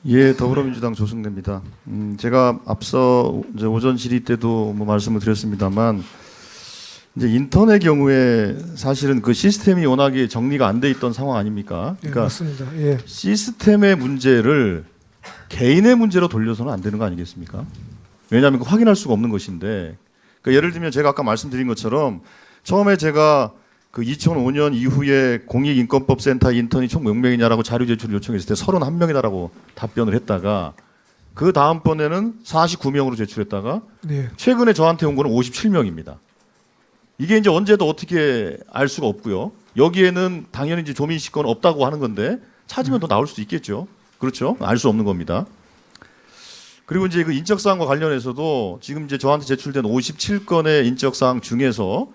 예, 더불어민주당 조승래입니다. 제가 앞서 이제 오전 질의 때도 뭐 말씀을 드렸습니다만, 이제 인턴의 경우에 사실은 그 시스템이 워낙에 정리가 안 돼 있던 상황 아닙니까? 예, 그러니까 맞습니다. 예. 시스템의 문제를 개인의 문제로 돌려서는 안 되는 거 아니겠습니까? 왜냐하면 그 확인할 수가 없는 것인데, 그러니까 예를 들면 제가 아까 말씀드린 것처럼 처음에 제가 그 2005년 이후에 공익인권법센터 인턴이 총 몇 명이냐라고 자료 제출을 요청했을 때 31명이다라고 답변을 했다가 그 다음번에는 49명으로 제출했다가 예. 최근에 저한테 온 거는 57명입니다. 이게 이제 언제도 어떻게 알 수가 없고요. 여기에는 당연히 이제 조민식권 없다고 하는 건데 찾으면 더 나올 수도 있겠죠. 그렇죠? 알 수 없는 겁니다. 그리고 이제 그 인적사항과 관련해서도 지금 이제 저한테 제출된 57건의 인적사항 중에서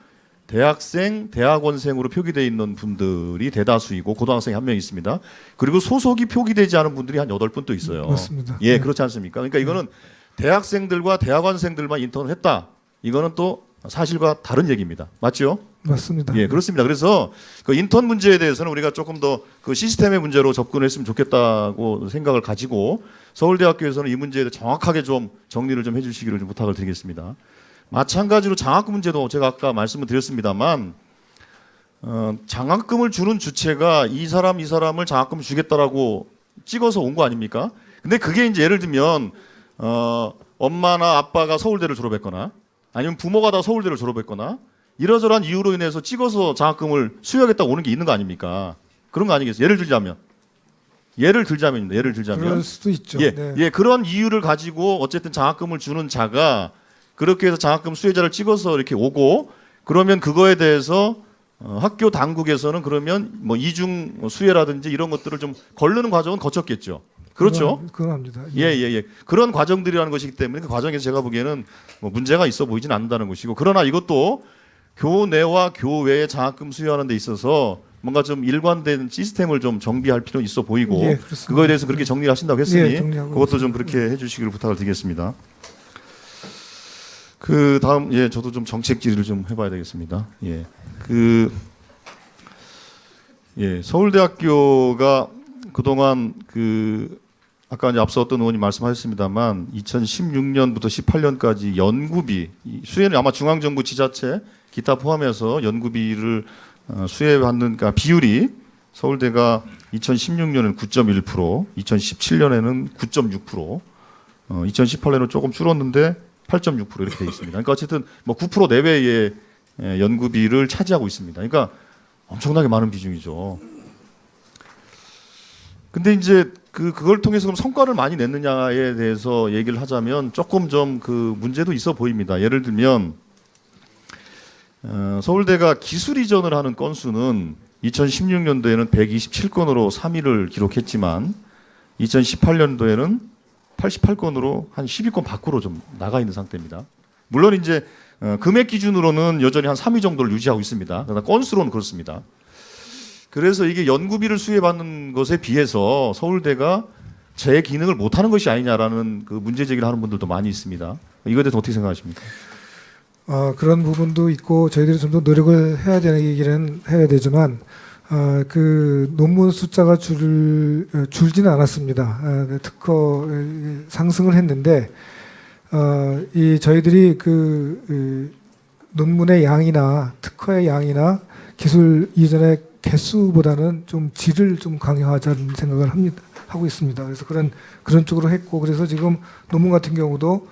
대학생, 대학원생으로 표기되어 있는 분들이 대다수이고 고등학생이 한 명 있습니다. 그리고 소속이 표기되지 않은 분들이 한 8분 또 있어요. 맞습니다. 예, 네. 그렇지 않습니까? 그러니까 이거는 대학생들과 대학원생들만 인턴을 했다. 이거는 또 사실과 다른 얘기입니다. 맞죠? 맞습니다. 예, 그렇습니다. 그래서 그 인턴 문제에 대해서는 우리가 조금 더 그 시스템의 문제로 접근했으면 좋겠다고 생각을 가지고 서울대학교에서는 이 문제에 대해 정확하게 좀 정리를 좀 해주시기를 좀 부탁을 드리겠습니다. 마찬가지로 장학금 문제도 제가 아까 말씀을 드렸습니다만 장학금을 주는 주체가 이 사람을 장학금을 주겠다라고 찍어서 온 거 아닙니까? 근데 그게 이제 예를 들면 엄마나 아빠가 서울대를 졸업했거나 아니면 부모가 다 서울대를 졸업했거나 이러저러한 이유로 인해서 찍어서 장학금을 수여하겠다고 오는 게 있는 거 아닙니까? 그런 거 아니겠어요? 예를 들자면 그럴 수도 있죠. 예, 네. 예, 그런 이유를 가지고 어쨌든 장학금을 주는 자가 그렇게 해서 장학금 수혜자를 찍어서 이렇게 오고 그러면 그거에 대해서 학교 당국에서는 그러면 뭐 이중 수혜라든지 이런 것들을 좀 거르는 과정은 거쳤겠죠. 그렇죠? 그건 합니다. 예, 예, 예. 그런 과정들이라는 것이기 때문에 그 과정에서 제가 보기에는 뭐 문제가 있어 보이진 않는다는 것이고 그러나 이것도 교내와 교외에 장학금 수여하는 데 있어서 뭔가 좀 일관된 시스템을 좀 정비할 필요는 있어 보이고 예, 그렇습니다. 그거에 대해서 그렇게 정리를 하신다고 했으니 예, 정리하고 그것도 좀 있습니다. 그렇게 해주시기를 부탁을 드리겠습니다. 그 다음 예 저도 좀 정책 질의를 좀 해봐야 되겠습니다. 예, 서울대학교가 그동안 아까 이제 앞서 어떤 의원님 말씀하셨습니다만 2016년부터 18년까지 연구비 수혜는 아마 중앙정부 지자체 기타 포함해서 연구비를 수혜받는 그러니까 비율이 서울대가 2016년에는 9.1%, 2017년에는 9.6%, 2018년에는 조금 줄었는데 8.6% 이렇게 돼 있습니다. 그러니까 어쨌든 뭐 9% 내외의 연구비를 차지하고 있습니다. 그러니까 엄청나게 많은 비중이죠. 근데 이제 그걸 통해서 그럼 성과를 많이 냈느냐에 대해서 얘기를 하자면 조금 좀 그 문제도 있어 보입니다. 예를 들면 서울대가 기술 이전을 하는 건수는 2016년도에는 127건으로 3위를 기록했지만 2018년도에는 88건으로 한 10위권 밖으로 좀 나가 있는 상태입니다. 물론 이제 금액 기준으로는 여전히 한 3위 정도를 유지하고 있습니다. 그러나 건수로는 그렇습니다. 그래서 이게 연구비를 수혜받는 것에 비해서 서울대가 제 기능을 못하는 것이 아니냐라는 그 문제 제기를 하는 분들도 많이 있습니다. 이거에 대해서 어떻게 생각하십니까? 그런 부분도 있고 저희들이 좀 더 노력을 해야 되는 얘기는 해야 되지만 그 논문 숫자가 줄지는 않았습니다. 특허 상승을 했는데 이 저희들이 논문의 양이나 특허의 양이나 기술 이전의 개수보다는 좀 질을 좀 강화하자는 생각을 하고 있습니다. 그래서 그런 쪽으로 했고 그래서 지금 논문 같은 경우도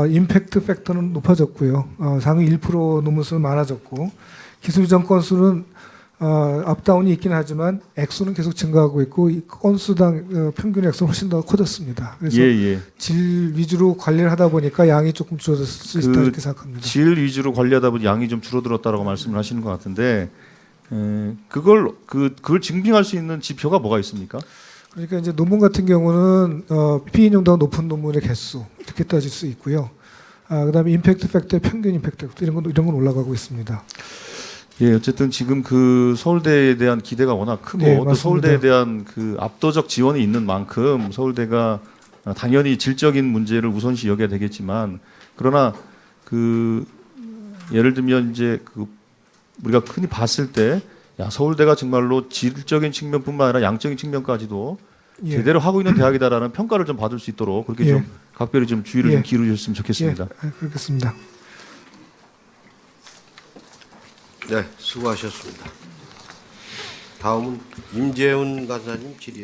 임팩트 팩터는 높아졌고요. 상위 1% 논문 수는 많아졌고 기술 이전 건수는 업다운이 있긴 하지만 액수는 계속 증가하고 있고 이 건수당 평균 액수는 훨씬 더 커졌습니다. 그래서 질 위주로 관리를 하다 보니까 양이 조금 줄어들 수 있다 이렇게 생각합니다. 질 위주로 관리하다 보니 양이 좀 줄어들었다라고 말씀을 하시는 것 같은데 그걸 증빙할 수 있는 지표가 뭐가 있습니까? 그러니까 이제 논문 같은 경우는 피인용도가 높은 논문의 개수 이렇게 따질 수 있고요. 그다음에 임팩트 팩터의 평균 임팩트 팩터 이런 건 올라가고 있습니다. 예, 어쨌든 지금 그 서울대에 대한 기대가 워낙 크고 네, 또 맞습니다. 서울대에 대한 그 압도적 지원이 있는 만큼 서울대가 당연히 질적인 문제를 우선시 여겨야 되겠지만 그러나 예를 들면 이제 우리가 흔히 봤을 때 서울대가 정말로 질적인 측면뿐만 아니라 양적인 측면까지도 예. 제대로 하고 있는 대학이다라는 평가를 좀 받을 수 있도록 그렇게 예. 좀 각별히 좀 주의를 예. 좀 기울여주셨으면 좋겠습니다. 예, 그렇겠습니다. 네, 수고하셨습니다. 다음은 임재훈 간사님 질의.